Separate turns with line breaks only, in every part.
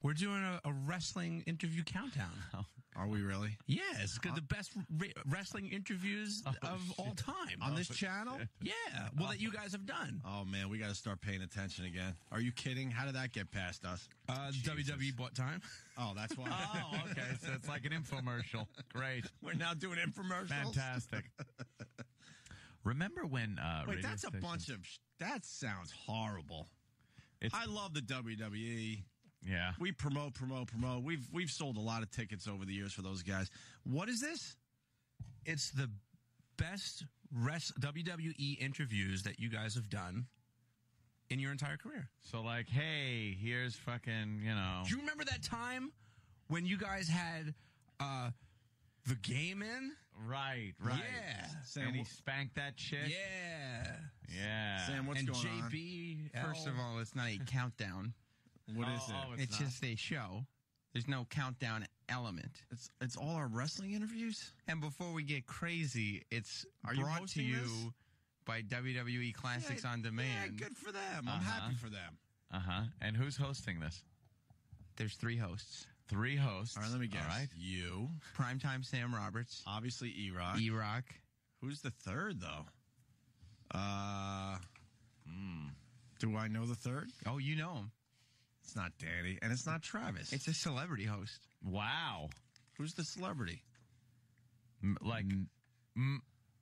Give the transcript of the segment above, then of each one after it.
We're doing a wrestling interview countdown.
Are we really?
Yes, the best wrestling interviews of all time.
On this channel?
Yeah, well, that you guys have done.
Oh, man, we got to start paying attention again. Are you kidding? How did that get past us?
WWE bought time.
Oh, that's why.
Oh, okay. So it's like an infomercial. Great.
We're now doing infomercials?
Fantastic. Remember when...
Wait, that's a bunch of... That sounds horrible. I love the WWE.
Yeah.
We promote. We've sold a lot of tickets over the years for those guys. What is this?
It's the best WWE interviews that you guys have done in your entire career.
So, like, hey, here's fucking,
Do you remember that time when you guys had the game in?
Right.
Yeah.
Sam,
and he spanked that chick?
Yeah.
Yeah.
Sam, what's
and
going on?
JB.
First of all, it's not a countdown.
What is it?
It's just a show. There's no countdown element.
It's all our wrestling interviews?
And before we get crazy, it's
Are you
brought to
hosting
you
this?
by WWE Classics on Demand.
Yeah, good for them. I'm happy for them.
And who's hosting this?
There's 3 hosts.
3 hosts.
All right, let me guess.
All right.
You.
Primetime Sam Roberts.
Obviously, E-Rock.
E-Rock.
Who's the third, though? Do I know the third?
Oh, you know him.
It's not Danny, and it's not Travis.
It's a celebrity host.
Wow.
Who's the celebrity?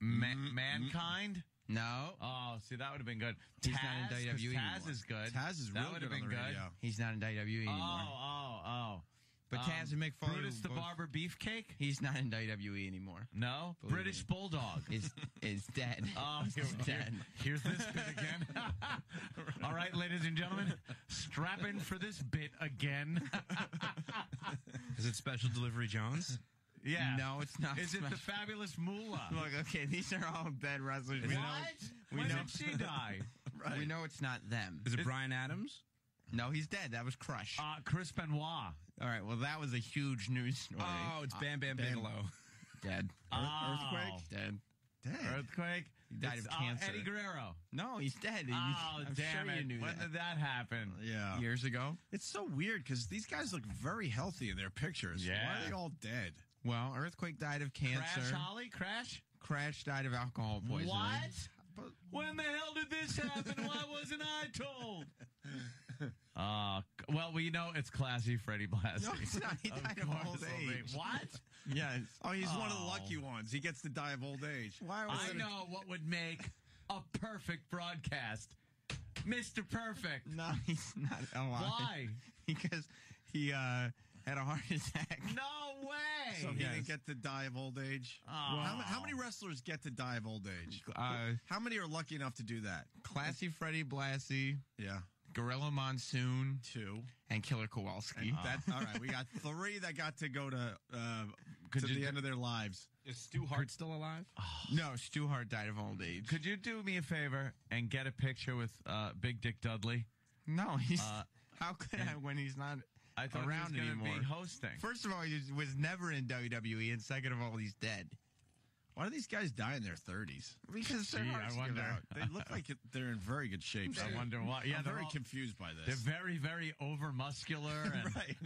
Mankind?
No.
Oh, see, that would have been good.
He's
Taz,
not in WWE
'cause Taz
anymore.
is good.
Taz is
that
real
would
good
have
on
been
the radio.
He's not in WWE anymore.
Oh.
But Taz and Mick Foley.
Brutus the Barber Beefcake?
He's not in WWE anymore.
No.
Believe
British
me.
Bulldog.
Is dead.
Oh,
He's dead.
Here's this bit again. All right, ladies and gentlemen, strap in for this bit again.
Is it Special Delivery Jones?
Yeah.
No, it's not.
Is it the Fabulous Moolah?
Look, okay, these are all dead wrestlers.
What? When did she die?
We know it's not them.
Is it Brian Adams?
No, he's dead. That was Crush.
Chris Benoit.
All right, well, that was a huge news story.
Oh, it's Bam Bam Bigelow.
Dead.
Earthquake?
Dead.
Earthquake?
He died of cancer.
Eddie Guerrero.
No, he's dead.
Oh,
I'm
damn
sure
it.
you knew
When
that.
did that happen?
Yeah.
Years ago.
It's so weird because these guys look very healthy in their pictures.
Yeah.
Why are they all dead?
Well, Earthquake died of cancer.
Crash Holly? Crash?
Crash died of alcohol poisoning.
What? When the hell did this happen? Why wasn't I told? Well, we know it's classy Freddie Blassie.
No, it's not. He died of
course
old
it'll be.
age.
What?
Yes.
Oh, he's one of the lucky ones. He gets to die of old age. Why was
I
it?
know what would make a perfect broadcast. Mr. Perfect.
No, he's not alive.
Why?
Because he had a heart attack.
No way.
So he
Yes.
didn't get to die of old age? How many wrestlers get to die of old age? How many are lucky enough to do that?
Classy Freddie Blassie,
Yeah.
Gorilla Monsoon,
2.
and Killer Kowalski.
All right, we got 3 that got to go to the end of their lives.
Is Stu Hart still alive?
No, Stu Hart died of old age.
Could you do me a favor and get a picture with Big Dick Dudley?
No, he's. How could I when he's not
I thought
around
he was going to
anymore?
be hosting.
First of all, he was never in WWE, and second of all, he's dead.
Why do these guys die in their 30s?
Because their
Gee,
hearts
I wonder.
give out.
They look like they're in very good shape.
I wonder why. Yeah,
I'm
they're
very
all-
confused by
They're
this.
very, very over muscular and
Right.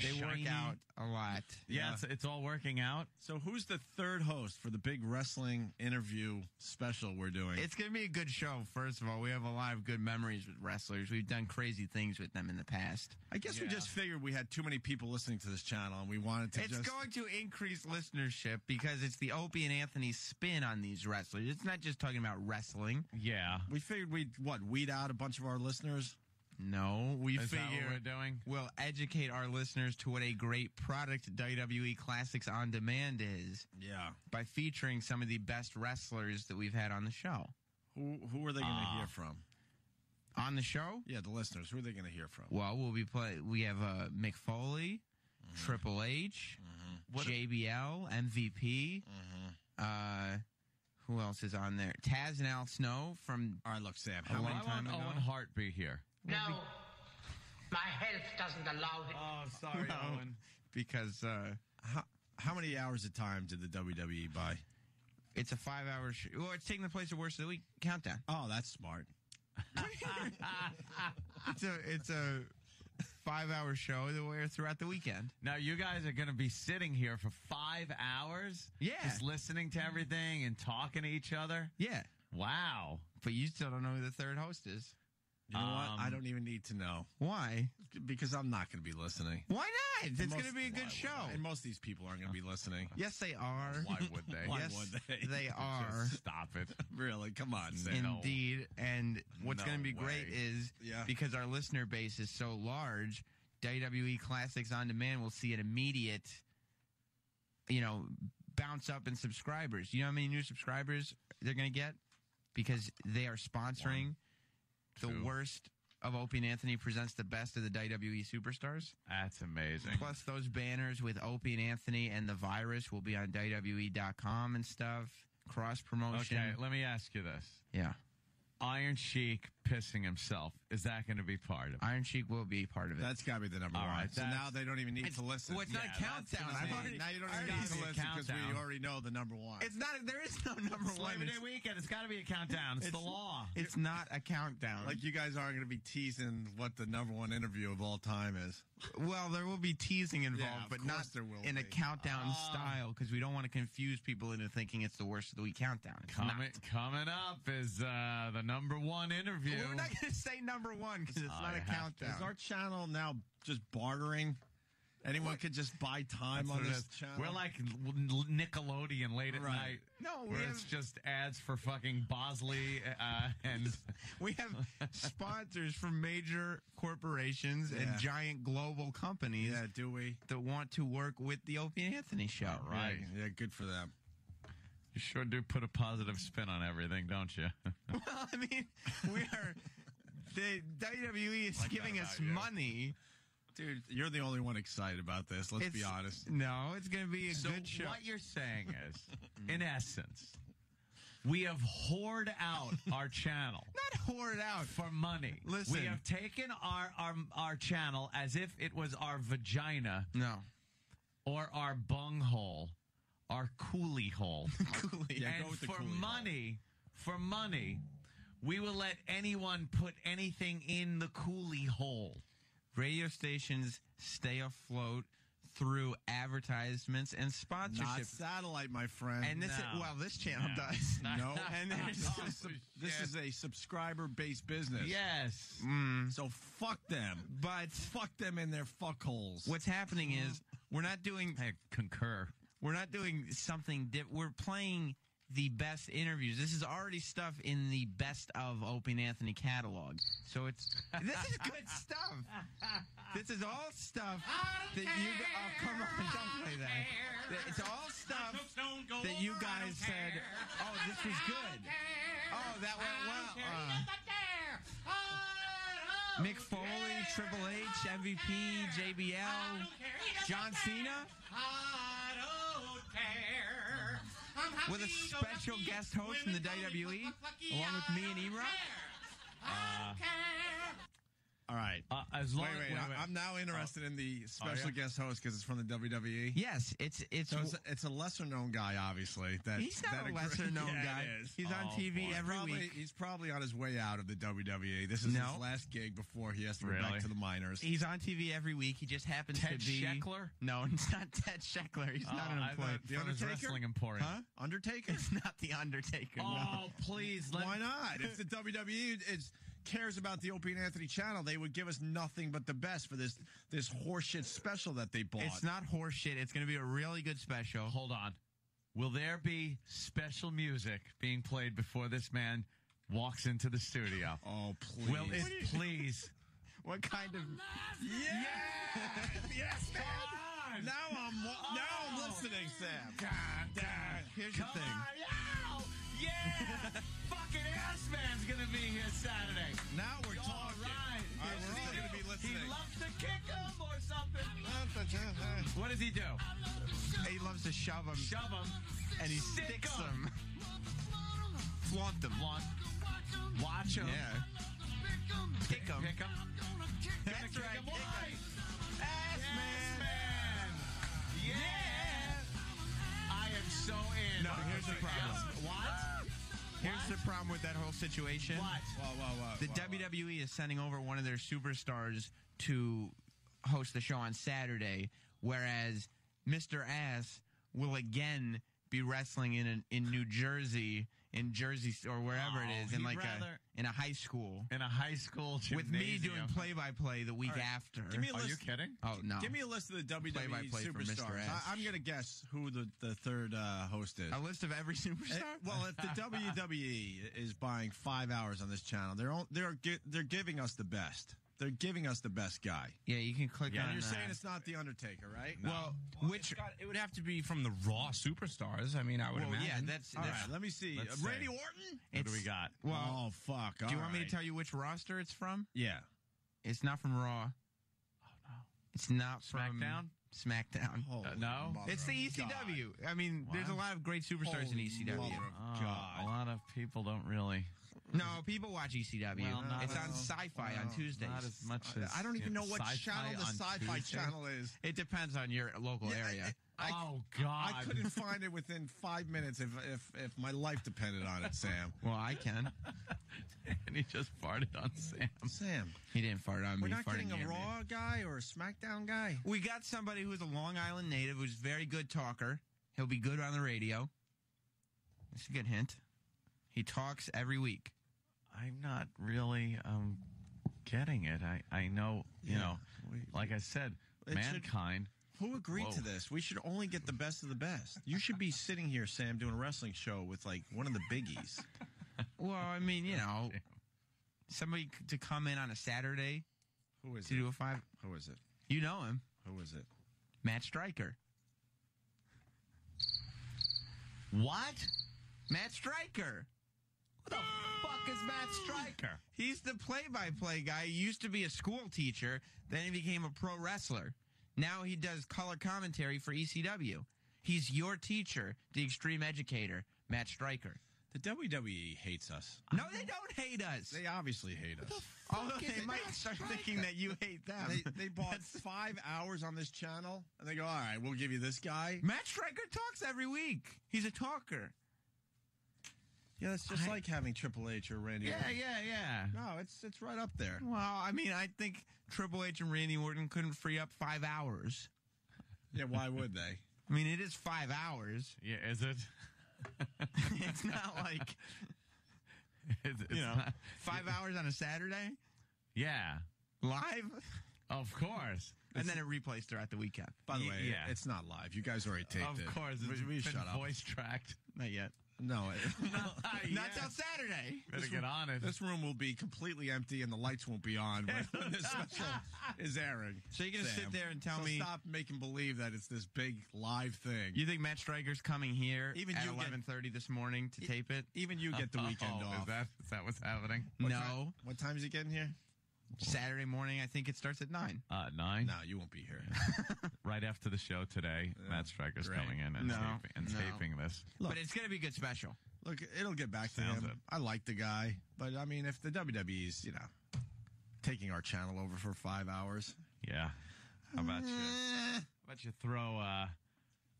They
shiny.
work out a lot.
Yeah, it's all working out.
So who's the third host for the big wrestling interview special we're doing?
It's going to be a good show, first of all. We have a lot of good memories with wrestlers. We've done crazy things with them in the past.
I guess we
Yeah.
just figured we had too many people listening to this channel, and we wanted to
It's
just...
going to increase listenership because it's the Opie and Anthony spin on these wrestlers. It's not just talking about wrestling.
Yeah.
We figured we'd, weed out a bunch of our listeners?
No, we
Is that what
figure
we're doing?
we'll educate our listeners to what a great product WWE Classics on Demand is
Yeah.
by featuring some of the best wrestlers that we've had on the show.
Who are they going to hear from?
On the show?
Yeah, the listeners. Who are they going to hear from?
Well, we have Mick Foley, Triple H, JBL, MVP. Who else is on there? Taz and Al Snow from
All right, look, Sam.
A long
Why
time
won't
ago.
Owen Hart be here?
No, my health doesn't allow it.
Oh, sorry, Owen.
because
How many hours of time did the WWE buy?
it's a 5-hour show. Well, it's taking the place of Worst of the Week countdown.
Oh, that's smart.
It's a 5-hour show that we're throughout the weekend.
Now, you guys are going to be sitting here for 5 hours?
Yeah.
Just listening to everything and talking to each other?
Yeah.
Wow.
But you still don't know who the third host is.
You know what? I don't even need to know.
Why?
Because I'm not going to be listening.
Why not? It's going to be a good show.
And most of these people aren't going to be listening.
Yes, they are.
Why would they?
Why
Yes,
would they?
they are.
Stop it.
Really? Come on, Sam.
Indeed. And what's
No
going to be great
way.
is because our listener base is so large, WWE Classics On Demand will see an immediate, bounce up in subscribers. You know how many new subscribers they're going to get? Because they are sponsoring the worst of Opie and Anthony presents the best of the WWE superstars.
That's amazing.
Plus those banners with Opie and Anthony and the virus will be on WWE.com and stuff. Cross promotion.
Okay, let me ask you this.
Yeah.
Iron Sheik pissing himself. Is that going to be part of it?
Iron Sheik will be part of it.
That's got to be the number
All
one.
right,
So
that's-
now they don't even need to listen.
Well, it's not a countdown.
Now you don't even need to listen because we already know the number one.
It's not. There is no number one.
Labor Day weekend. It's got to be a countdown. It's the law.
It's not a countdown.
Like you guys aren't going to be teasing what the number one interview of all time is.
Well, there will be teasing involved,
Yeah, of
but
course
not
there will
in a
be.
countdown style because we don't want to confuse people into thinking it's the worst of the week countdown. It's not.
Coming up is the number one interview.
We're not going to say number one because it's not a countdown.
Is our channel now just bartering? Anyone could just buy time
That's
on
what it
this
is.
channel?
We're like Nickelodeon late at
Right.
night.
No,
where it's just ads for fucking Bosley and
We have sponsors from major corporations and giant global companies
yeah, do we?
that want to work with the Opie and Anthony show.
right.
Yeah, good for them.
You sure do put a positive spin on everything, don't you?
Well, I mean, we are. The WWE is giving us
about you.
money.
Dude, you're the only one excited about this. Let's be honest.
No, it's going to be a
So
good show.
what you're saying is, in essence, we have whored out our channel.
Not whored out.
For money.
Listen.
We have taken our channel as if it was our vagina
No.
or our bunghole, our coolie hole.
Yeah,
and
go with the
for
coolie
money, we will let anyone put anything in the coolie hole.
Radio stations stay afloat through advertisements and
Not
sponsorships.
satellite, my friend.
And this,
No.
this channel does.
no.
And there's
This is a subscriber-based business.
Yes.
So fuck them.
But
Fuck them in their fuckholes.
what's happening is we're not doing
I concur.
something we're playing the best interviews. This is already stuff in the best of Opie and Anthony catalog. So this is good stuff. This is all stuff that you oh come on, don't play that. It's all stuff that you guys said, oh, this was good. Oh, that went well. Mick Foley, Triple H, MVP, JBL, John Cena. With a special guest host from the WWE, along with me and Ebro.
All right.
As long
Wait. I'm now interested in the special guest host because it's from the WWE.
Yes, it's
So it's a lesser-known guy, obviously.
he's not a lesser-known guy.
It is.
He's on TV
boy.
every week.
He's probably on his way out of the WWE. This is
No.
his last gig before he has to go
Really?
back to the minors.
He's on TV every week. He just happens
Ted
to be
Sheckler?
No, it's not Ted Sheckler. He's not an employee.
The Undertaker?
Wrestling Emporium.
Huh? Undertaker?
It's not the Undertaker.
Oh,
No.
please.
Why not? If the WWE cares about the Opie and Anthony channel, they would give us nothing but the best for this horseshit special that they bought.
It's not horseshit. It's going to be a really good special.
Hold on. Will there be special music being played before this man walks into the studio?
Oh, please.
Will it please?
What kind of...
Yes, man. Now I'm listening, Sam.
Here's the thing.
Yeah! Fucking Ass Man's gonna be here Saturday.
Now we're talking.
All right.
All right, we're all going to be listening.
He loves to kick him or something. What does he do?
He loves to shove him.
Shove him.
And he
Stick
sticks
'em.
them. Flaunt them.
Watch him.
Yeah. Kick them.
Pick him.
That's
Gonna kick
right.
him
Kick 'em.
wide.
Ass
Yes,
man.
man. Yeah. I am so in.
No, here's the problem.
What?
Here's the problem with that whole situation.
What?
Whoa.
The WWE is sending over one of their superstars to host the show on Saturday, whereas Mr. Ass will again be wrestling in New Jersey, in Jersey or wherever it is, in
he'd
like
rather-
in a high school.
In a high school gymnasium.
With me doing play-by-play the week
All right.
after.
Give me a
Are
list.
you kidding?
Oh, no.
Give me a list of the WWE
Play-by-play for Mr.
superstars.
S.
I'm going to guess who the third host is.
A list of every superstar?
Well, if the WWE is buying 5 hours on this channel, they're giving us the best. They're giving us the best guy.
Yeah, you can click on
And you're saying it's not the Undertaker, right?
Well, which...
It would have to be from the Raw superstars. I mean, I would
Well,
imagine.
yeah, that's...
All right, let me see.
Let's see.
Randy Orton?
What do we got?
Well,
Oh, fuck.
do you want me to tell you which roster it's from?
Yeah.
It's not from Raw.
Oh, no.
It's not from...
SmackDown?
SmackDown.
Holy
no?
mother
It's the
of God.
ECW. I mean, there's a lot of great superstars in
Holy
ECW.
mother of
Oh,
God.
a lot of people don't really.
No, people watch ECW.
Well, not
it's on
as-
Sci-Fi on Tuesdays.
Not as much as.
I don't even know what
Sci-Fi
channel the
on
Sci-Fi
Tuesday.
channel is.
It depends on your local area.
Oh God!
I couldn't find it within 5 minutes if my life depended on it, Sam.
Well, I can.
And he just farted on Sam.
Sam,
He didn't fart on me.
we're
He
not
farted
getting a
near me.
Raw guy or a SmackDown guy.
We got somebody who's a Long Island native who's a very good talker. He'll be good on the radio. That's a good hint. He talks every week.
I'm not really getting it. I know, you know, like I said,
It should-
Mankind.
Who agreed to
Whoa.
this? We should only get the best of the best. You should be sitting here, Sam, doing a wrestling show with like one of the biggies.
Well, I mean, you know, somebody to come in on a Saturday
Who is
to
it?
do a 5.
Who is it?
You know him,
Who is it?
Matt Stryker.
What?
Matt Stryker.
What the fuck is Matt Stryker?
He's the play-by-play guy. He used to be a school teacher. Then he became a pro wrestler. Now he does color commentary for ECW. He's your teacher, the extreme educator, Matt Stryker.
The WWE hates us.
No, they don't hate us.
They obviously hate us.
Although they might start thinking that you hate them.
They bought 5 hours on this channel, and they go, all right, we'll give you this guy.
Matt Stryker talks every week. He's a talker.
Yeah, it's just like having Triple H or Randy
Yeah,
Orton.
yeah.
No, it's right up there.
Well, I mean, I think Triple H and Randy Orton couldn't free up 5 hours.
Yeah, why would they?
I mean, it is 5 hours.
Yeah, is it?
It's not like,
It's
you know,
not-
5 hours on a Saturday
yeah,
live,
of course.
and then it replays throughout the weekend.
By the way,
Yeah.
it's not live. You guys already taped
Of
it.
course, it's
We
been
shut up.
voice tracked.
Not yet.
No,
Not till Saturday.
Better get on it.
this room will be completely empty and the lights won't be on when this special is airing.
So you're going to
Sam.
sit there and tell
So
me,
stop making believe that it's this big live thing.
you think Matt Stryker's coming here
Even
at
you get-
11:30 this morning to tape it?
Even you get the weekend
Oh,
off.
Is that what's happening?
No.
What time is he getting here?
Saturday morning, I think it starts at 9.
9.
No, you won't be here.
Right after the show today, Matt Stryker's
great.
coming in and,
No,
taping this.
But it's going to be a good special.
Look, it'll get back to
Sounds
him.
it.
I like the guy, but I mean, if the WWE's, taking our channel over for 5 hours,
Yeah. How about you? How about you throw a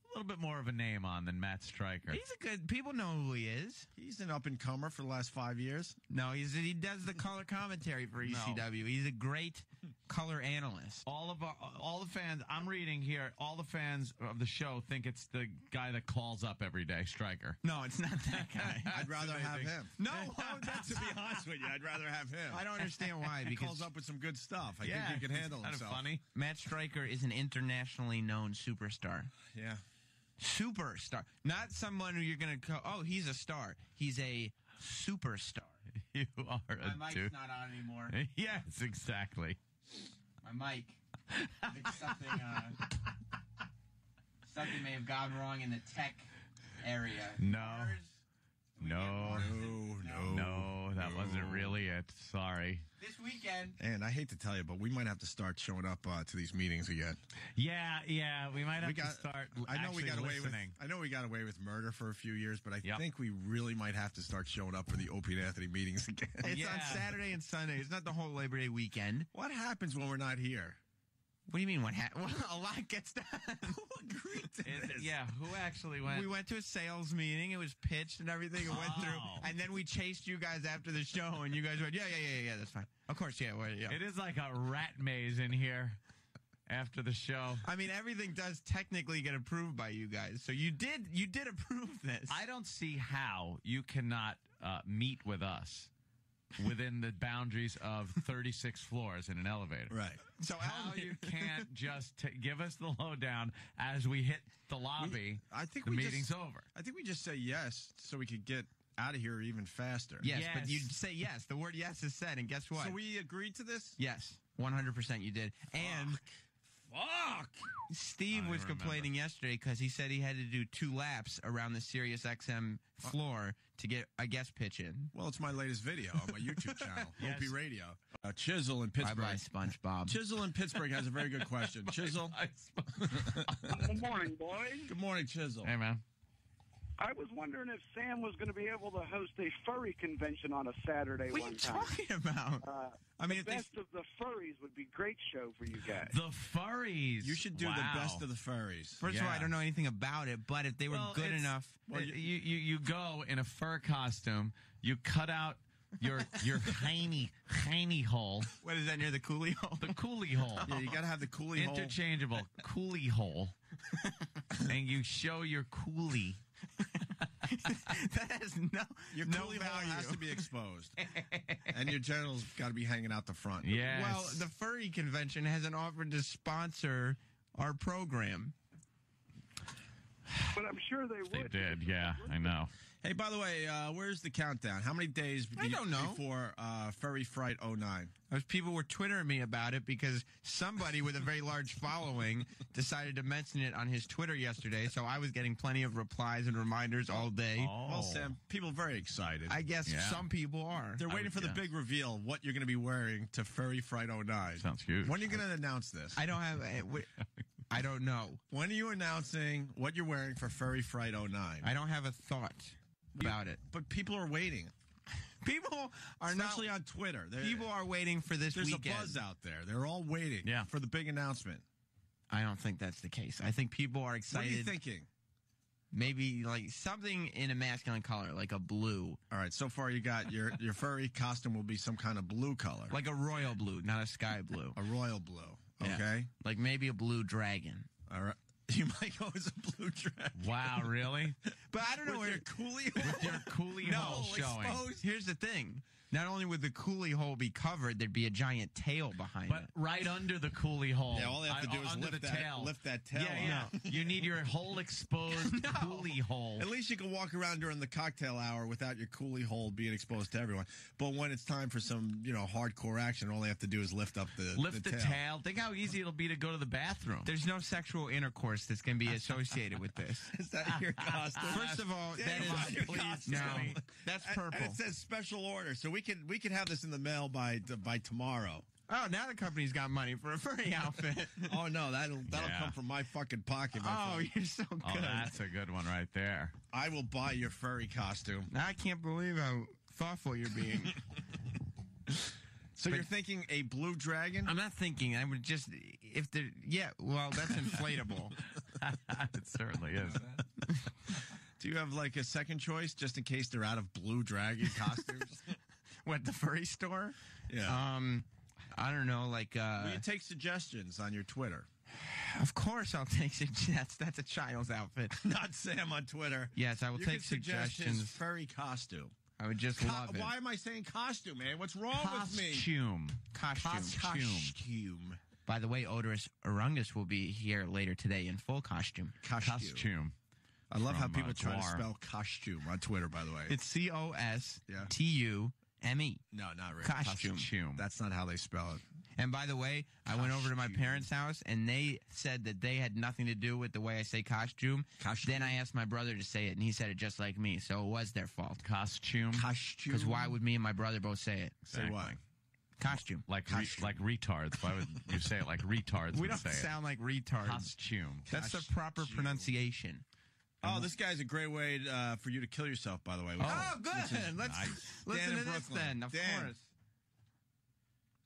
little bit more of a name on than Matt Stryker?
He's a good. People know who he is.
he's an up and comer for the last 5 years.
No, he does the color commentary for ECW. He's a great color analyst.
All the fans I'm reading here, all the fans of the show think it's the guy that calls up every day, Stryker.
No, it's not that guy.
I'd rather have him.
No,
To be honest with you, I'd rather have him.
I don't understand why.
He
Because
calls up with some good stuff. I think he can handle
kind of
himself.
funny.
Matt Stryker is an internationally known superstar.
Yeah.
Superstar. Not someone who you're going to go, oh, he's a star. He's a superstar.
You are a
My mic's
dude.
not on anymore.
Yes, exactly.
My mic. I think something may have gone wrong in the tech area.
No.
No,
No, that wasn't really it. Sorry.
This weekend.
And I hate to tell you, but we might have to start showing up to these meetings again.
Yeah, we might have
We got.
to start.
I know we got away with.
listening.
I know we got away with murder for a few years, but I
Yep.
think we really might have to start showing up for the Opie and Anthony meetings again.
It's
Yeah.
on Saturday and Sunday. It's not the whole Labor Day weekend.
What happens when we're not here?
What do you mean? What happened? Well, a lot gets done.
Who agreed to this?
Yeah, who actually went?
We went to a sales meeting. It was pitched and everything. It went through.
Oh.
And then we chased you guys after the show, and you guys went, yeah, that's fine. Of course, yeah.
It is like a rat maze in here. after the show.
I mean, everything does technically get approved by you guys. So you did approve this.
I don't see how you cannot meet with us within the boundaries of 36 floors in an elevator.
Right.
So
How you can't just give us the lowdown as we hit the lobby.
I think
the
we
meeting's
just,
over.
I think we just say yes so we could get out of here even faster.
Yes,
Yes.
but you say yes. The word yes is said, and guess what?
So we agreed to this?
Yes, 100% you did. And
Fuck!
Steve
I
was
remember.
complaining yesterday because he said he had to do 2 laps around the Sirius XM floor to get a guest pitch in.
Well, it's my latest video on my YouTube channel,
Yes.
Opie Radio. Chisel in Pittsburgh.
Bye-bye, SpongeBob.
Chisel in Pittsburgh has a very good question. Chisel.
Good morning, boys.
Good morning, Chisel.
Hey, man.
I was wondering if Sam was going to be able to host a furry convention on a Saturday
What are
one
you
time.
talking about? I mean, if they,
Best of the Furries would be great show for you guys.
The furries.
You should do
Wow.
the best of the furries.
first of all,
Yeah.
I don't know anything about it, but if they were
Well,
good
it's-
enough,
Well, you go in a fur costume. You cut out your hiney hole,
what is that near the coolie hole?
the coolie hole.
Yeah, you got to have the coolie hole.
Interchangeable coolie hole, and you show your coolie.
That has
Your
no
coolie hole
value.
has to be exposed. And your genitals got to be hanging out the front.
Yes.
Well, the furry convention hasn't offered to sponsor our program.
But I'm sure they
they
would.
did. Yeah, I know.
Hey, by the way, where's the countdown? How many days
I don't know.
before Furry Fright 09?
As people were twittering me about it because somebody with a very large following decided to mention it on his Twitter yesterday. So I was getting plenty of replies and reminders all day.
Oh.
Well, Sam, people are very excited.
I guess
Yeah.
some people are.
They're waiting
would
for the
guess.
big reveal, what you're going to be wearing to Furry Fright 09.
Sounds huge.
When are you going to announce this?
I don't have. I don't know.
When are you announcing what you're wearing for Furry Fright 09?
I don't have a thought about it.
But people are waiting,
People are
especially
not.
on Twitter.
People are waiting for this
There's
weekend.
a buzz out there. They're all waiting
Yeah.
for the big announcement.
I don't think that's the case. I think people are
What
excited.
are you thinking?
Maybe like something in a masculine color, like a blue,
All right, so far you got your furry costume will be some kind of blue color,
like a royal blue, not a sky blue.
a royal blue.
Yeah.
Okay,
Like maybe a blue dragon.
all right. You might go as a blue dragon.
Wow, really?
But I don't know
With
where
your coolie hole.
Your coolie
No,
hole showing.
exposed. Here's the thing. Not only would the coolie hole be covered, there'd be a giant tail behind
But
it.
right under the coolie hole.
Yeah, all they have to do is
under
lift
the
that-
tail.
lift that tail
Yeah,
up.
yeah. You need your whole exposed coolie hole.
At least you can walk around during the cocktail hour without your coolie hole being exposed to everyone. But when it's time for some, hardcore action, all they have to do is lift up the
Lift the tail. Think how easy it'll be to go to the bathroom.
There's no sexual intercourse that's going to be associated with this.
Is that your costume?
First of all,
Yeah,
that
it's
is
your
please,
costume.
no. That's purple.
And it says special order, so we can have this in the mail by tomorrow.
Oh, now the company's got money for a furry outfit.
Oh no, that'll
Yeah.
come from my fucking pocket. My
Oh,
friend.
you're so good.
Oh, that's a good one right there.
I will buy your furry costume.
Now I can't believe how thoughtful you're being.
So you're thinking a blue dragon?
I'm not thinking. I would just if there. Yeah, well, that's inflatable.
It certainly is.
Do you have like a second choice just in case they're out of blue dragon costumes?
What, the furry store?
Yeah.
I don't know. Like,
Will you take suggestions on your Twitter?
of course I'll take suggestions. That's a child's outfit.
Not Sam on Twitter.
Yes, I will
You
take
can suggest his
suggestions.
furry costume.
I would just love it.
Why am I saying costume, man? What's wrong with me?
Costume.
Costume. By the way, Odorous Orungus will be here later today in full costume.
Costume.
I love how
From,
people try to
Dwar.
spell costume on Twitter, by the way.
It's COSTUME.
No, not really.
Costume.
That's not how they spell it.
And by the way, I went over to my parents' house, and they said that they had nothing to do with the way I say costume. Then I asked my brother to say it, and he said it just like me, so it was their fault.
Costume.
Costume.
Because why would me and my brother both say it?
Say what?
Costume.
Like retards. Why would you say it like retards
We
would
don't
say
sound like retards.
it? Costume.
That's the proper
Costume.
pronunciation.
Oh, this guy's a great way for you to kill yourself, by the way.
Oh, good. Let's
nice.
listen
Dan
to
in
this
Brooklyn.
then. Of
Dan.
course.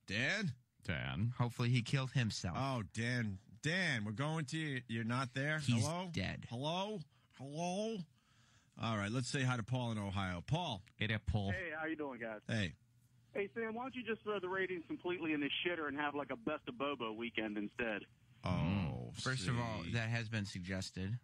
Dan?
Dan.
Hopefully he killed himself.
Oh, Dan. Dan, we're going to you. You're not there?
He's
Hello?
dead.
Hello? Hello? All right, let's say hi to Paul in Ohio. Paul.
It a pull.
Hey, how you doing, guys?
Hey.
Hey, Sam, why don't you just throw the ratings completely in the shitter and have like a best of Bobo weekend instead?
Oh,
First of all, that has been suggested.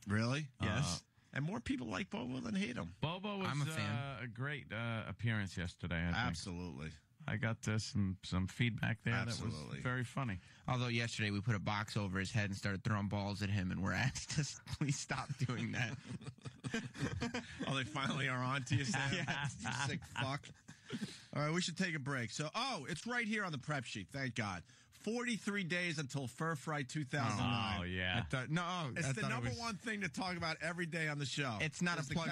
really? Yes. And more people like Bobo than hate him.
Bobo was
I'm a fan.
a great appearance yesterday. I think.
Absolutely.
I got some feedback there that
Absolutely.
was very funny.
Although yesterday we put a box over his head and started throwing balls at him, and we're asked to please stop doing that.
Oh, they finally are on to you, Sam?
Yeah.
You sick fuck. All right, we should take a break. So, it's right here on the prep sheet. Thank God. 43 days until Fur Fright 2009.
Oh yeah.
It's the number one thing to talk about every day on the show.
It's not
It's
a plug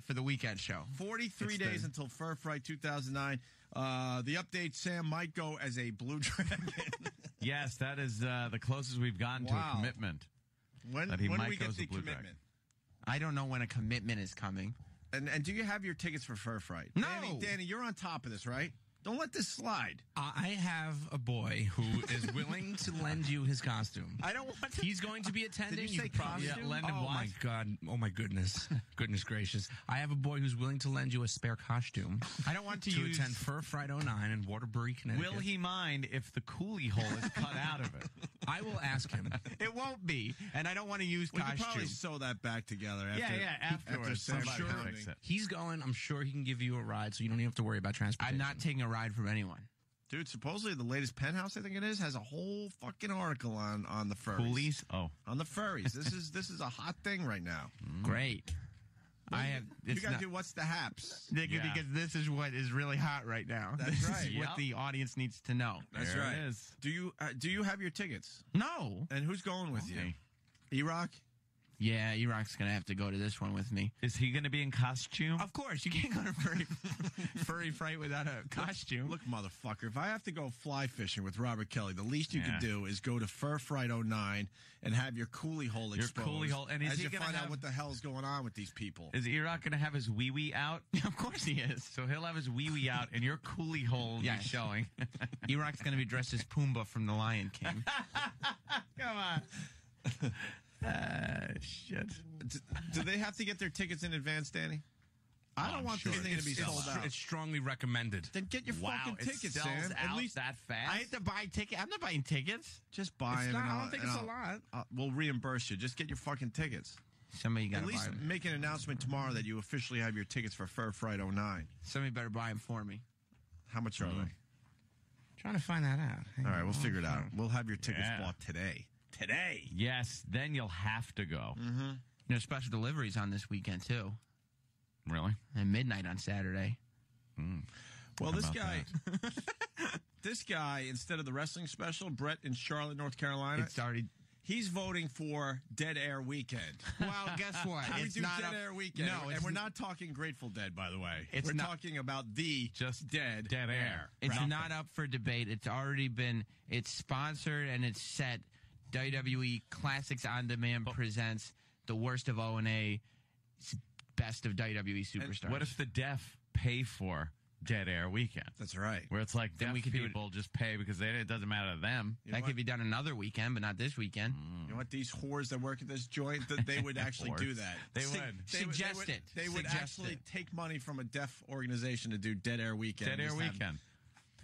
for the weekend show.
43
It's
days
the-
until Fur Fright 2009. The update, Sam might go as a blue dragon.
Yes, that is the closest we've gotten to a
Wow.
commitment.
When
That he
do
might
we
go
get
as a
the
blue
commitment?
I don't know when a commitment is coming.
And do you have your tickets for Fur Fright?
No.
Danny, you're on top of this, right? Don't let this slide.
I have a boy who is willing to lend you his costume.
I don't want to.
He's going to be attending.
Did you say
probably-
costume?
lend him
oh
what?
my God! Oh my goodness! Goodness gracious! I have a boy who's willing to lend you a spare costume
I don't want to
to
use.
attend Fur Fright 09 in Waterbury, Connecticut.
Will he mind if the coolie hole is cut out of it?
I will ask him.
It won't be, and I don't want to use
We could
costume.
probably sew that back together. After,
Afterwards,
Sam
somebody
pounding.
will fix it.
He's going. I'm sure he can give you a ride, so you don't even have to worry about transportation.
I'm not taking a ride from anyone.
Dude, supposedly the latest Penthouse, I think it is, has a whole fucking article on the furries.
Coolies? Oh.
On the furries. This is a hot thing right now.
Great. I have.
You
It's
got to
not,
do what's the haps.
Yeah.
because this is what is really hot right now.
That's
This
right.
is what
Yep.
the audience needs to know.
That's
There
right.
it is.
Do you have your tickets?
No.
And who's going with
Okay.
you? E-Rock?
Yeah, E-Rock's gonna have to go to this one with me.
Is he going to be in costume?
Of course, you can't go to Furry Fright without a costume.
Look, motherfucker, if I have to go fly fishing with Robert Kelly, the least you
Yeah.
can do is go to Fur Fright 09 and have your coolie hole
Your
exposed.
coolie hole. And is
as
he
you
gonna
find out
have-
what the hell's going on with these people.
Is E-Rock going to have his wee-wee out?
Of course he is.
So he'll have his wee-wee out, and your coolie hole will
Yes.
be showing.
E-Rock's gonna be dressed as Pumbaa from The Lion King.
Come on. Shit.
Do they have to get their tickets in advance, Danny? I don't want
sure.
this thing to be
It's-
sold out.
It's strongly recommended.
Then get your
Wow,
fucking
it
tickets,
sells
Sam.
out
At least
that fast?
I have to buy tickets. I'm not buying tickets.
just buy them.
I don't think it's a lot.
We'll reimburse you. Just get your fucking tickets.
Somebody
At
gotta buy
least
them.
make an announcement tomorrow that you officially have your tickets for Fur Fright 09.
Somebody better buy them for me.
How much are they?
Trying to find that out.
All right, we'll figure it out. We'll have your tickets
Yeah.
bought today. Today.
Yes, then you'll have to go.
Special deliveries on this weekend too,
Really?
and midnight on Saturday.
Well,
How
this
about
guy, this guy, instead of the wrestling special, Brett in Charlotte, North Carolina,
It's already.
he's voting for Dead Air Weekend.
Well, guess what?
Can we
It's
do
not
Dead
up-
Air Weekend?
No,
and
it's
we're not talking Grateful Dead, by the way.
It's
we're
not-
talking about the
Just
Dead
Dead Air.
It's
Nothing.
not up for debate. It's already been. It's sponsored and it's set. WWE Classics on Demand presents the worst of O&A, best of WWE superstars.
What if the deaf pay for Dead Air Weekend?
That's right.
Where it's like
Then
deaf
we could do it-
people just pay because it doesn't matter to them.
You know
that
what?
could be done another weekend, but not this weekend?
You know what? These whores that work at this joint, that they would actually do
Whores.
that.
They
Sig-
would.
Suggest it.
They would
Suggest
actually
it.
take money from a deaf organization to do Dead Air Weekend.
Dead Air
Just have
Weekend.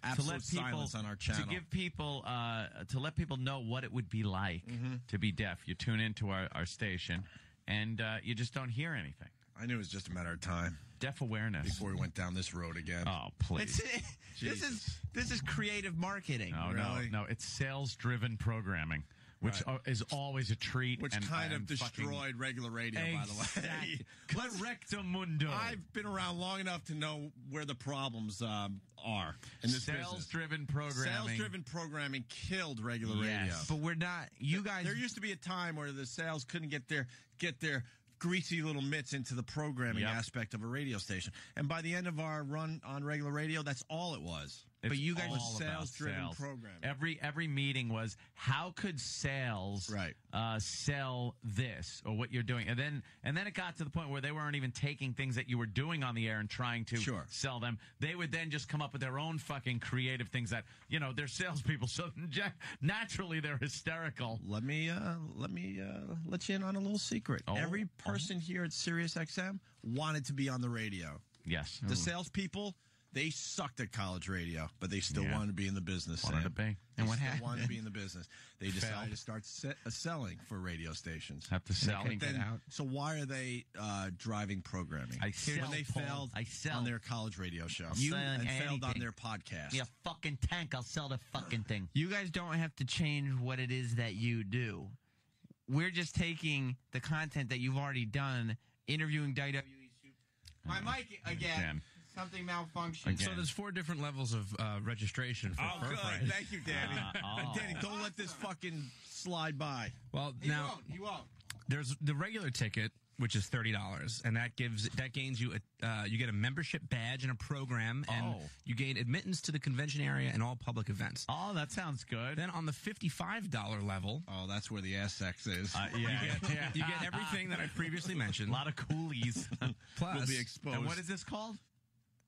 Absolute silence on our channel.
to give people to let people know what it would be like to be deaf. You tune into our station and you just don't hear anything.
I knew it was just a matter of time
Deaf awareness.
before we went down this road again.
Oh, please.
This is creative marketing.
No,
Really?
no. It's sales-driven programming, which
Right.
is always a treat.
Which
and,
kind of
and fucking-
destroyed regular radio, by the way.
Correcto mundo.
I've been around long enough to know where the problems are in this business.
Sales-driven programming.
Sales-driven programming killed regular
Yes.
radio.
But we're not. You guys.
There used to be a time where the sales couldn't get their greasy little mitts into the programming
Yep.
aspect of a radio station. And by the end of our run on regular radio, that's all it was.
It's
you guys-
all
Was
about
sales-driven
sales.
programming.
Every meeting was how could sales
Right.
sell this or what you're doing, and then it got to the point where they weren't even taking things that you were doing on the air and trying to
Sure.
sell them. They would then just come up with their own fucking creative things that they're salespeople, so naturally they're hysterical.
Let me let you in on a little secret.
Oh,
Every person here at Sirius XM wanted to be on the radio.
Yes,
The salespeople, They sucked at college radio, but they still wanted to be in the business.
Wanted
Sam.
to be.
And
what
still
happened?
wanted to be in the business. They decided to start selling for radio stations.
Have to sell.
couldn't get out.
So why are they driving programming?
I
when
sell,
they
Paul.
failed
I sell.
on their college radio show
You-
and failed on
anything.
their podcast.
Be a fucking tank. I'll sell the fucking thing.
You guys don't have to change what it is that you do. We're just taking the content that you've already done, interviewing WWE. My mic again.
Dan.
Something malfunctioned.
Again.
So there's 4 different levels of registration for
Oh,
Fur
good.
Fright.
Thank you, Danny. Danny, don't let this fucking slide by.
Well,
He
now
won't. He won't.
there's the regular ticket, which is $30, and that gains you you get a membership badge and a program, and you gain admittance to the convention area and all public events.
Oh, that sounds good.
Then on the $55 level,
Oh, that's where the ass sex is.
you get everything that I previously mentioned.
A lot of coolies.
Plus,
will be exposed.
And what is this called?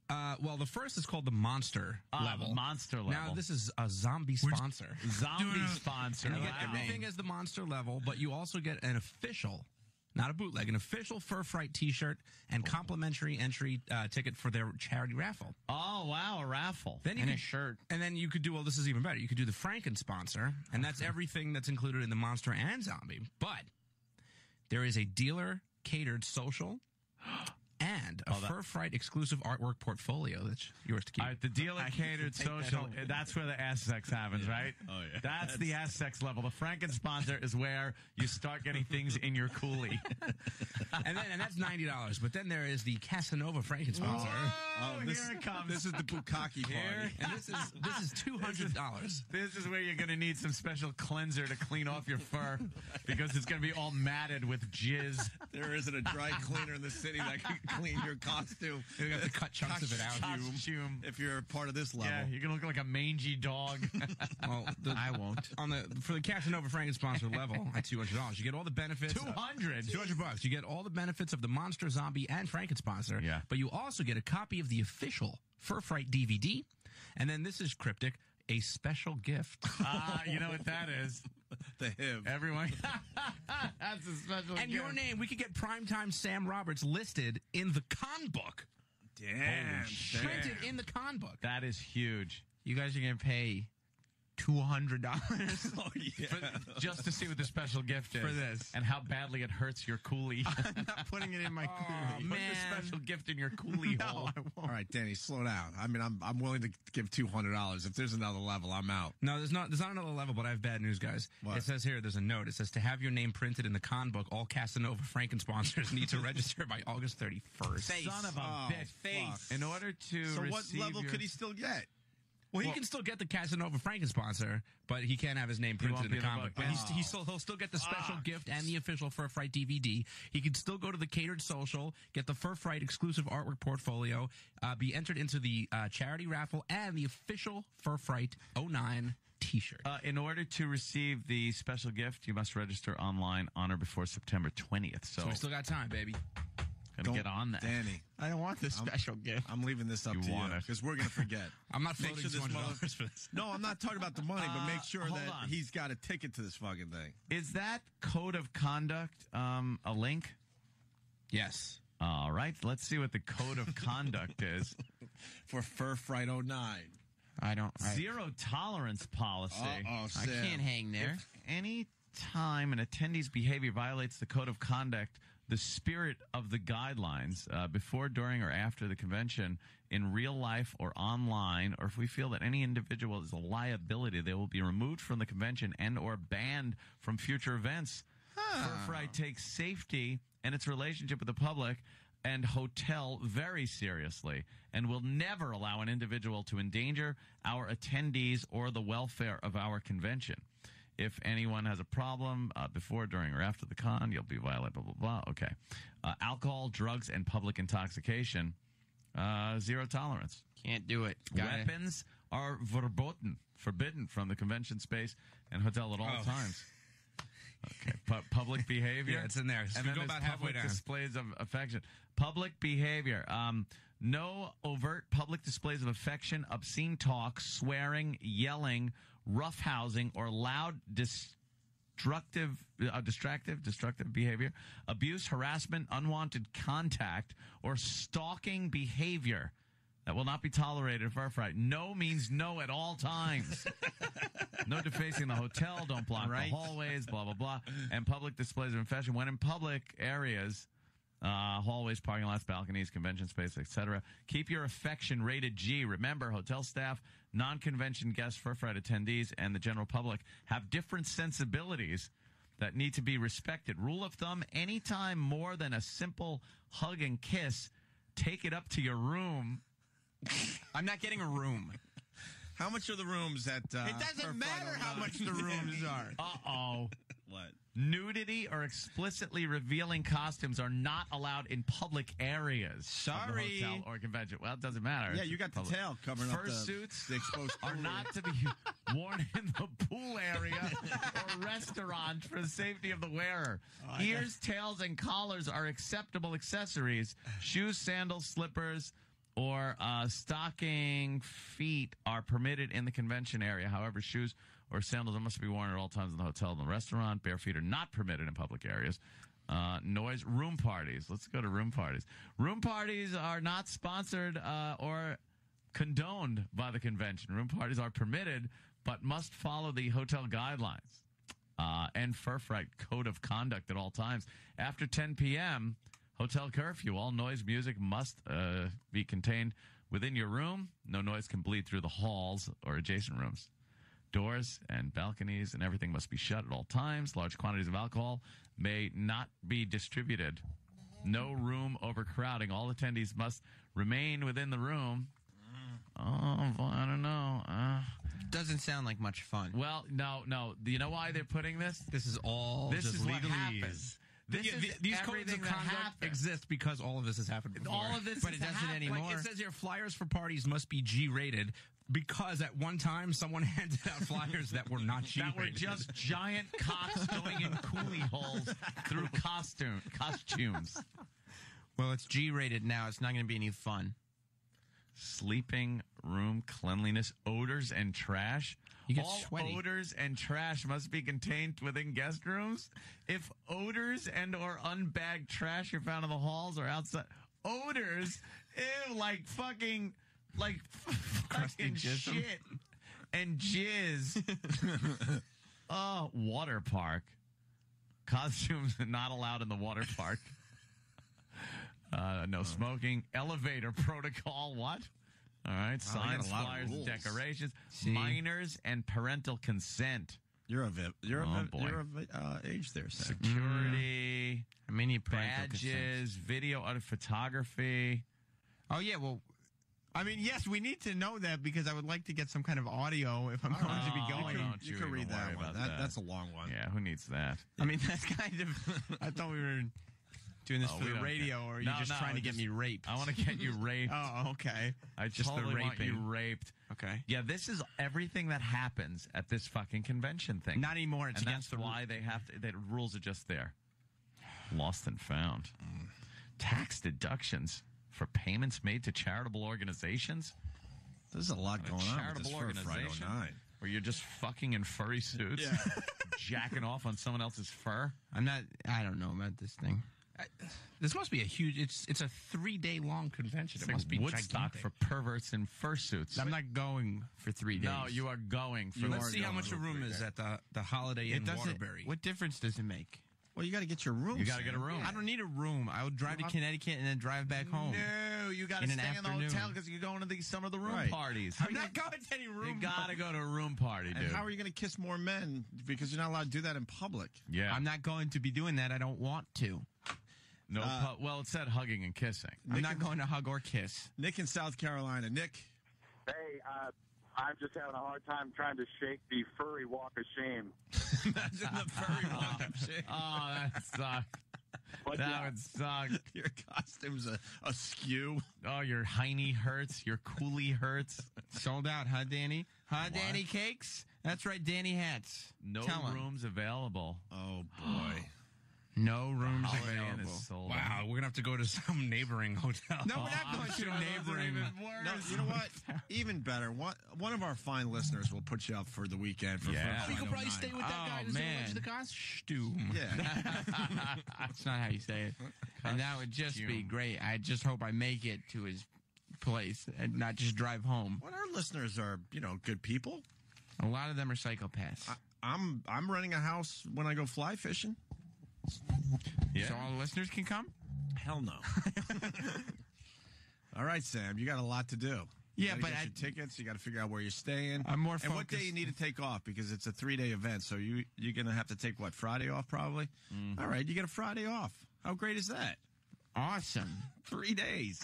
well, the first is called the monster level.
The monster level.
Now this is a zombie sponsor.
Zombie sponsor.
And you get
Wow.
everything as the monster level, but you also get an official, not a bootleg, an official Fur Fright T-shirt and complimentary entry ticket for their charity raffle.
Oh, wow, a raffle.
Then you
And
could,
a shirt.
And then you could do, well, this is even better. You could do the Franken sponsor, and that's everything that's included in the monster and zombie. But there is a dealer catered social and a Fur Fright exclusive artwork portfolio that's yours to keep.
All right, the dealer catered social, that's where the ass sex happens, right?
Oh, yeah.
That's the ass sex level. The Franken sponsor is where you start getting things in your coolie.
and that's $90. But then there is the Casanova Franken sponsor.
Oh, here it comes.
This is the bukkake party.
And this is $200.
This is where you're going to need some special cleanser to clean off your fur because it's going to be all matted with jizz.
There isn't a dry cleaner in the city that can clean your costume.
You have to cut chunks of it out.
Costume.
If you're a part of this level.
Yeah, you're going to look like a mangy dog.
Well, I won't. For the Casanova Franken sponsor level at $200, you get all the benefits. $200. You get all the benefits of the monster, zombie, and Franken sponsor.
Yeah.
But you also get a copy of the official Fur Fright DVD, and then this is cryptic, a special gift.
You know what that is?
The HIV.
Everyone. That's a special
And
gift.
your name, we could get primetime Sam Roberts listed in the con book.
Damn.
Printed in the con book.
That is huge.
You guys are going to pay $200
Oh, yeah.
Just to see what the special gift is.
For this.
And how badly it hurts your coolie.
I'm not putting it in my coolie.
Put the special gift in your coolie hole.
All right, Danny, slow down. I mean, I'm willing to give $200. If there's another level, I'm out.
No, there's not another level, but I have bad news, guys.
What?
It says here, there's a note. It says, to have your name printed in the con book, all Casanova Franken sponsors need to register by August 31st.
Son of a
Oh,
bitch.
fuck.
In order to
So what
receive
level
your-
could he still get?
Well, he can still get the Casanova Franken sponsor, but he can't have his name printed
won't
in the
be in the
comic book.
book.
But he'll still get the special gift and the official Fur Fright DVD. He can still go to the catered social, get the Fur Fright exclusive artwork portfolio, be entered into the charity raffle, and the official Fur Fright 09 T-shirt.
In order to receive the special gift, you must register online on or before September 20th. So
we still got time, baby.
gotta get on that.
Danny,
I don't want this special gift.
I'm leaving this up
You
to
want
you
it.
because we're going to forget.
I'm not
Make
floating
sure this
$200 for this.
No, I'm not talking about the money, but make sure
hold
that
on.
he's got a ticket to this fucking thing.
Is that code of conduct a link?
Yes.
All right, let's see what the code of conduct is.
For Fur Fright 09.
I don't.
Zero tolerance policy.
Uh-oh,
I
Sam.
can't hang there.
If any time an attendee's behavior violates the code of conduct, the spirit of the guidelines before, during, or after the convention, in real life or online, or if we feel that any individual is a liability, they will be removed from the convention and or banned from future events. Fur Fright takes safety and its relationship with the public and hotel very seriously and will never allow an individual to endanger our attendees or the welfare of our convention. If anyone has a problem before, during, or after the con, you'll be violated, blah, blah, blah. Okay. Alcohol, drugs, and public intoxication, zero tolerance.
Can't do it.
Weapons are forbidden from the convention space and hotel at all times. Okay. Public behavior.
Yeah, it's in there. So
And
we
then
go
there's
about halfway
public
down.
displays of affection. Public behavior. No overt public displays of affection, obscene talk, swearing, yelling, roughhousing, or loud destructive behavior, abuse, harassment, unwanted contact, or stalking behavior. that will not be tolerated at Fur Fright. No means no at all times. No defacing the hotel. Don't block the hallways, blah, blah, blah. And public displays of affection. When in public areas, hallways, parking lots, balconies, convention space, etc., keep your affection rated G. Remember, hotel staff, non-convention guests, Fur Fright attendees, and the general public have different sensibilities that need to be respected. Rule of thumb, anytime more than a simple hug and kiss, take it up to your room.
I'm not getting a room.
How much are the rooms at...
it doesn't matter how much the rooms are.
Uh-oh.
What?
Nudity or explicitly revealing costumes are not allowed in public areas.
Sorry.
Of the hotel or convention. Well, it doesn't matter.
Yeah, you got the tail covering up
Fursuits
the exposed
are
pool.
not to be worn in the pool area or restaurant for the safety of the wearer. Ears, tails, and collars are acceptable accessories. Shoes, sandals, slippers, or stocking feet are permitted in the convention area. However, shoes or sandals must be worn at all times in the hotel and the restaurant. Bare feet are not permitted in public areas. Room parties. Let's go to room parties. Room parties are not sponsored or condoned by the convention. Room parties are permitted, but must follow the hotel guidelines and Fur Fright code of conduct at all times. After 10 p.m., hotel curfew. All noise, music must be contained within your room. No noise can bleed through the halls or adjacent rooms. Doors and balconies and everything must be shut at all times. Large quantities of alcohol may not be distributed. No room overcrowding. All attendees must remain within the room. Oh, well, I don't know.
Doesn't sound like much fun.
Well, no. Do you know why they're putting this?
This is all
This
just
is what
legalese.
happens. This is
These codes
everything
of
that
conduct
happens.
exist because all of this has happened before.
All of this
But
has
it doesn't
happened.
anymore.
Like it says here, flyers for parties must be G-rated because at one time someone handed out flyers that were not G-rated.
That were just giant cocks going in coolie holes through costumes.
Well, it's G-rated now. It's not going to be any fun.
Sleeping room cleanliness, odors, and trash.
You get
All
sweaty.
odors and trash must be contained within guest rooms. If odors and or unbagged trash are found in the halls or outside, odors, ew, like fucking
jism.
shit and jizz. Oh, water park. Costumes not allowed in the water park. No smoking. Elevator protocol. What? All right.
Wow, they got
Signs,
a lot of
flyers,
rules.
decorations.
See?
Minors and parental consent.
You're of
boy.
age there, Sam.
Security.
I mean, you parental
Badges.
consent.
Video, photography.
Oh, yeah, well, I mean, yes, we need to know that because I would like to get some kind of audio if I'm going to be going.
don't
You
you
can
even
read that
worry
one.
about that.
That's a long one.
Yeah, who needs that?
I mean, that's kind of, I thought we were doing this
Oh,
for
we
the
don't
radio,
care.
or are you
No,
just
no,
trying to
I
get
just-
me raped?
I want to get you raped.
Oh, okay.
I
Just the
totally want you
raping.
raped.
Okay.
Yeah, this is everything that happens at this fucking convention thing.
Not anymore. It's
and
against
that's
the
why they have to. The rules are just there. Lost and found. Tax deductions for payments made to charitable organizations.
There's a lot going on with
Charitable
this Fur Fright
organization
09.
where you're just fucking in furry suits, jacking off on someone else's fur.
I don't know about this thing.
This must be a huge. It's a 3-day long convention.
It's
It must be
Woodstock
gigantic.
for perverts in fursuits.
I'm not going for 3 days.
No, you are going for.
Let's
are
see how
going
much a
for
room
3
is
days.
at the Holiday
It
Inn
doesn't.
Waterbury.
What difference does it make?
Well, you got to get your room.
You got to get a
Sam.
room.
I don't need a room. I would drive to Connecticut and then drive back home.
No, you got to
In an
stay in the
afternoon.
hotel because you're going to some of the room
Right.
parties.
I'm not going to any room.
You got to go to a room party, dude.
And how are you going to kiss more men? Because you're not allowed to do that in public.
Yeah.
I'm not going to be doing that. I don't want to.
No. Well, it said hugging and kissing.
I'm not going to hug or kiss.
Nick in South Carolina. Nick,
Hey, I'm just having a hard time trying to shake the furry walk of shame.
imagine the furry walk of shame.
Oh, that sucked.
But
That
yeah,
would suck.
Your costume's askew.
Oh, your hiney hurts. Your coolie hurts.
Sold out, huh, Danny? Huh, Danny Cakes? That's right, Danny Hats.
No
Tell 'em.
rooms available.
Oh, boy.
No rooms
Holiday Inn
available.
is sold
Wow,
out.
we're gonna have to go to some neighboring hotel.
No, we're not going to a neighboring.
No, you know what? Even better. One of our fine listeners will put you up for the weekend. For
Yeah.
Fur
You could
Fright
probably
09.
stay with that
Oh,
guy who's
man.
allergic to costume.
Yeah.
That's not how you say it. And that would just be
Costume.
great. I just hope I make it to his place and not just drive home.
Well, our listeners are, good people.
A lot of them are psychopaths.
I'm renting a house when I go fly fishing.
Yeah.
So all the listeners can come?
Hell no. All right, Sam, you got a lot to do. You
Yeah,
gotta
but
get your tickets. You got to figure out where you're staying.
I'm more
And what day
focused-
you need to take off because it's a 3-day event. So you're going to have to take Friday off probably. All right, you get a Friday off. How great is that?
Awesome.
3 days.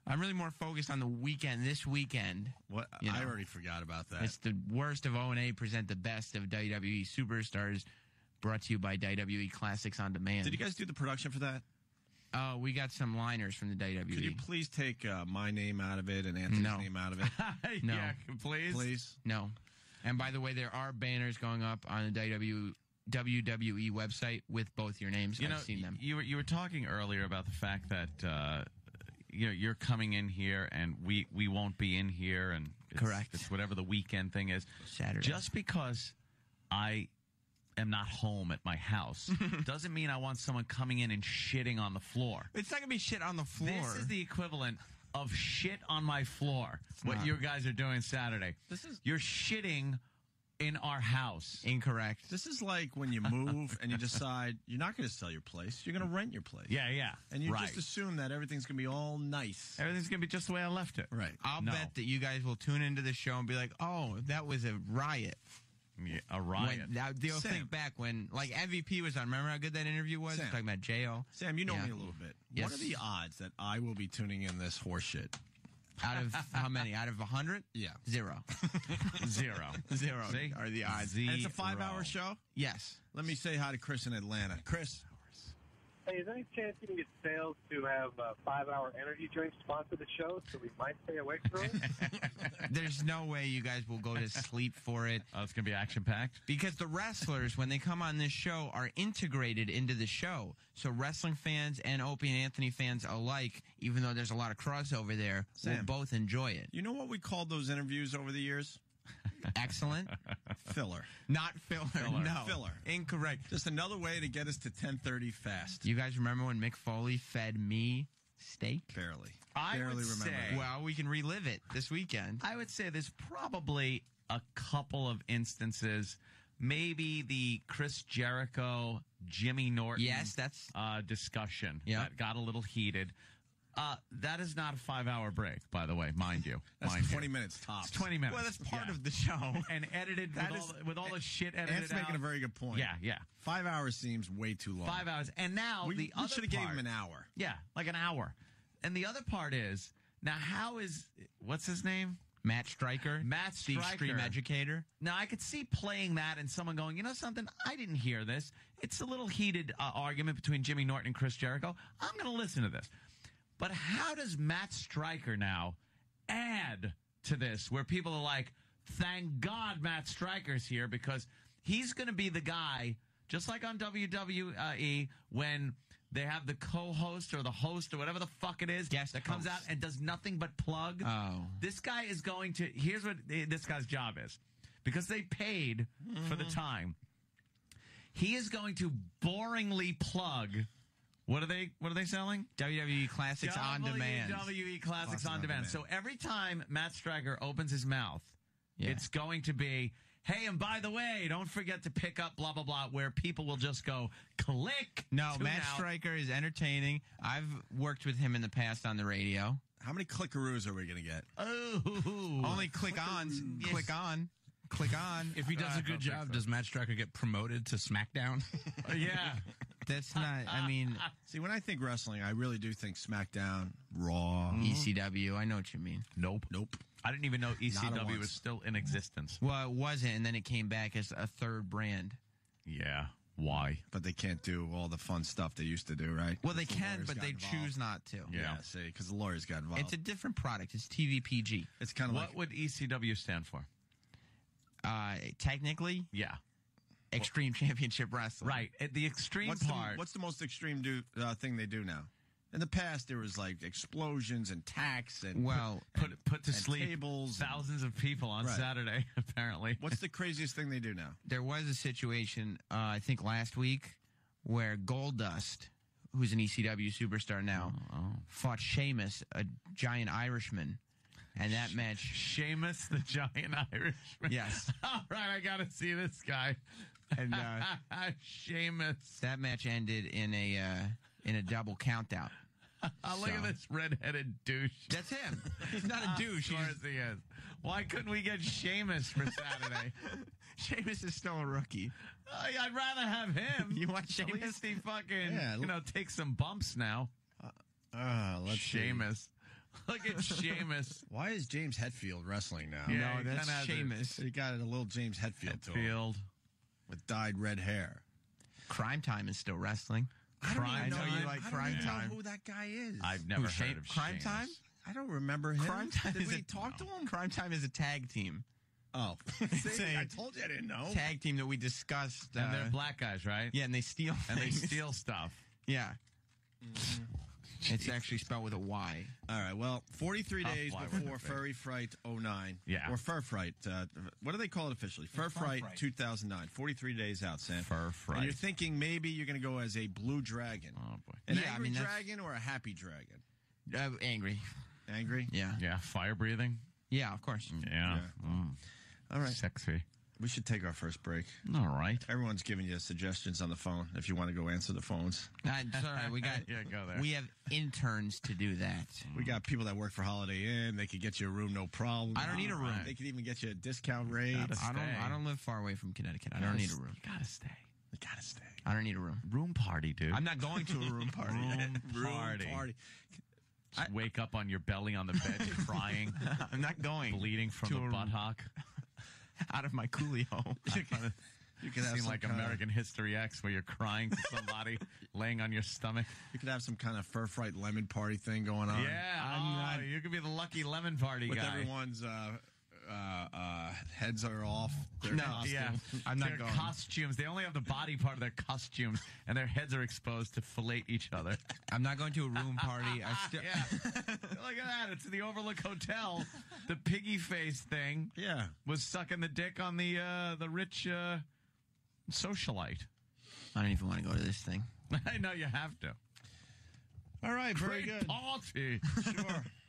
I'm really more focused on the weekend, this weekend.
What?
You know.
I already forgot about that.
It's the worst of O&A present the best of WWE Superstars, brought to you by WWE Classics on Demand.
Did you guys do the production for that?
We got some liners from the WWE.
Could you please take my name out of it and Anthony's
No.
name out of it?
No.
Yeah, please.
Please.
No. And by the way, there are banners going up on the WWE website with both your names.
You know,
I've seen them.
You were talking earlier about the fact that you're coming in here and we won't be in here, and
Correct.
It's whatever the weekend thing is.
Saturday.
Just because I am not home at my house doesn't mean I want someone coming in and shitting on the floor.
It's not going to be shit on the floor.
This is the equivalent of shit on my floor. What
not.
you guys are doing Saturday. You're shitting in our house.
Incorrect.
This is like when you move and you decide you're not going to sell your place. You're going to rent your place.
Yeah.
And you
right.
just assume that everything's going to be all nice.
Everything's going to be just the way I left it.
Right.
I'll
No.
bet that you guys will tune into the show and be like, oh, that was a riot.
Yeah, a riot.
They'll
Sam.
think back when, like, MVP was on. Remember how good that interview was?
Sam.
Talking about J.O.
Sam, you know
Yeah.
me a little bit.
Yes.
What are the odds that I will be tuning in this horse shit?
Out of how many? Out of 100?
Yeah.
0.
Zero.
Zero
See?
are the odds.
Zero.
And it's a 5-hour show?
Yes.
Let me say hi to Chris in Atlanta. Chris.
Hey, is there any chance you can get sales to have 5-hour energy drinks sponsor the show so we might stay awake for it?
There's no way you guys will go to sleep for it.
Oh, it's going to be action-packed?
Because the wrestlers, when they come on this show, are integrated into the show. So wrestling fans and Opie and Anthony fans alike, even though there's a lot of crossover there, will
Sam.
both enjoy it.
You know what we called those interviews over the years?
Excellent.
Filler.
Not filler. No.
Filler.
Incorrect.
Just another way to get us to 10:30 fast.
You guys remember when Mick Foley fed me steak?
Barely.
I
Barely
would
remember
say-
that.
Well, we can relive it this weekend.
I would say there's probably a couple of instances, maybe the Chris Jericho, Jimmy Norton
Yes, that's...
discussion
Yeah.
that got a little heated. That is not a 5-hour break, by the way, mind you.
That's
mind
20
you.
minutes tops.
It's 20 minutes.
Well, that's part
Yeah.
of the show.
And edited with all the shit edited
Ant's making
out.
a very good point.
Yeah.
5 hours seems way too long.
5 hours. And now
We
the other
should have gave
part-
him an hour.
Yeah, like an hour. And the other part is, now what's his name?
Matt Stryker.
Matt
The
Stryker.
extreme educator.
Now, I could see playing that and someone going, you know something, I didn't hear this. It's a little heated argument between Jimmy Norton and Chris Jericho. I'm going to listen to this. But how does Matt Stryker now add to this where people are like, thank God Matt Stryker's here because he's going to be the guy, just like on WWE, when they have the co-host or the host or whatever the fuck it is
Guest
that comes
host.
out and does nothing but plug.
Oh.
This guy is going to, here's what this guy's job is. Because they paid for the time, he is going to boringly plug. What are they selling?
WWE Classics on Demand.
WWE Classics
Classics
on
on
Demand.
Demand.
So every time Matt Stryker opens his mouth,
Yeah.
it's going to be, hey, and by the way, don't forget to pick up blah, blah, blah, where people will just go, click.
No,
tune
Matt
out.
Stryker is entertaining. I've worked with him in the past on the radio.
How many clickaroos are we going to get?
Oh.
Only click-ons.
Yes.
Click on. Click on.
If he does a good job, does Matt Stryker get promoted to SmackDown?
Yeah.
That's not, I mean,
See, when I think wrestling, I really do think SmackDown, Raw.
ECW. I know what you mean.
Nope. I didn't even know
Not
ECW
once.
was still in existence.
Well, it wasn't, and then it came back as a third brand.
Yeah. Why?
But they can't do all the fun stuff they used to do, right?
Well, they
Because the
can,
lawyers
but
got
they
involved.
choose not to.
Yeah.
See, because the lawyers got involved.
It's a different product. It's TVPG.
It's kind of
What
like
would ECW stand for?
Technically,
Yeah.
Extreme Championship Wrestling.
Right. At the extreme
what's
part.
what's the most extreme thing they do now? In the past, there was like explosions and tacks and
Well,
put to
and
sleep
tables.
thousands of people on
Right.
Saturday, apparently.
What's the craziest thing they do now?
there was a situation, I think last week, where Goldust, who's an ECW superstar now, fought Sheamus, a giant Irishman. And that match...
Sheamus, the giant Irishman.
Yes.
All right, I got to see this guy.
And
Sheamus.
that match ended in a double countout.
Look at this redheaded douche.
That's him. He's not a douche.
Of course he is. Why couldn't we get Sheamus for Saturday?
Sheamus is still a rookie.
I'd rather have him.
You want
At
Sheamus?
least he fucking,
Yeah,
take some bumps now.
Let's see.
Sheamus. Look at Sheamus.
Why is James Hetfield wrestling now?
Yeah,
No,
he
that's
kinda has
Sheamus.
He got a little James Hetfield to him
Field.
with dyed red hair.
Crime Time is still wrestling.
Crime
know
Time?
you like
I don't
Crime
even know
Time.
who that guy is.
I've never heard of
Crime
Sheamus.
Time?
I don't remember him.
Crime Time
Did
is
we
a-
talk to him?
Crime Time is a tag team.
Oh,
It's
see,
a
I told you I didn't know.
tag team that we discussed.
And they're black guys, right?
Yeah, and they steal
And they
things.
steal stuff.
Yeah. It's actually spelled with a Y.
All right, well, 43
I'll
days
fly with
before
it, baby.
Furry Fright 09.
Yeah.
Or Fur Fright. What do they call it officially? Fur Fright 2009. 43 days out, Sam.
Fur Fright.
And you're thinking maybe you're going to go as a blue dragon.
Oh, boy.
An
Yeah, I
angry
mean, that's-
dragon or a happy dragon?
Angry.
Angry?
Yeah.
Yeah, fire breathing.
Yeah, of course.
Yeah.
All right.
Sexy.
We should take our first break.
All right.
Everyone's giving you suggestions on the phone if you want to go answer the phones.
It's all right. We got.
Yeah, go there.
We have interns to do that.
We got people that work for Holiday Inn. They could get you a room, no problem.
I don't need a room.
They could even get you a discount rate.
Gotta
I
stay.
don't live far away from Connecticut. I don't need a room.
You gotta stay.
You gotta stay.
I don't need a room.
Room party, dude.
I'm not going to a room party.
Room party. Just wake up on your belly on the bed crying,
I'm not going.
bleeding from
to
the
a-
buttock.
out of my Coolio.
You could have
Seem
some
like
kinda-
American History X where you're crying to somebody laying on your stomach.
You could have some kind of Fur Fright lemon party thing going on.
Yeah, you could be the lucky lemon party
With
guy.
everyone's heads are off. Their
No,
costume.
Yeah,
I'm not
their
going.
costumes. They only have the body part of their costumes, and their heads are exposed to fillet each other.
I'm not going to a room party. I still.
Yeah, look at that. It's the Overlook Hotel. The piggy face thing
Yeah.
was sucking the dick on the rich socialite.
I don't even want to go to this thing.
I know you have to.
All right, very
Great
good.
party.
Sure.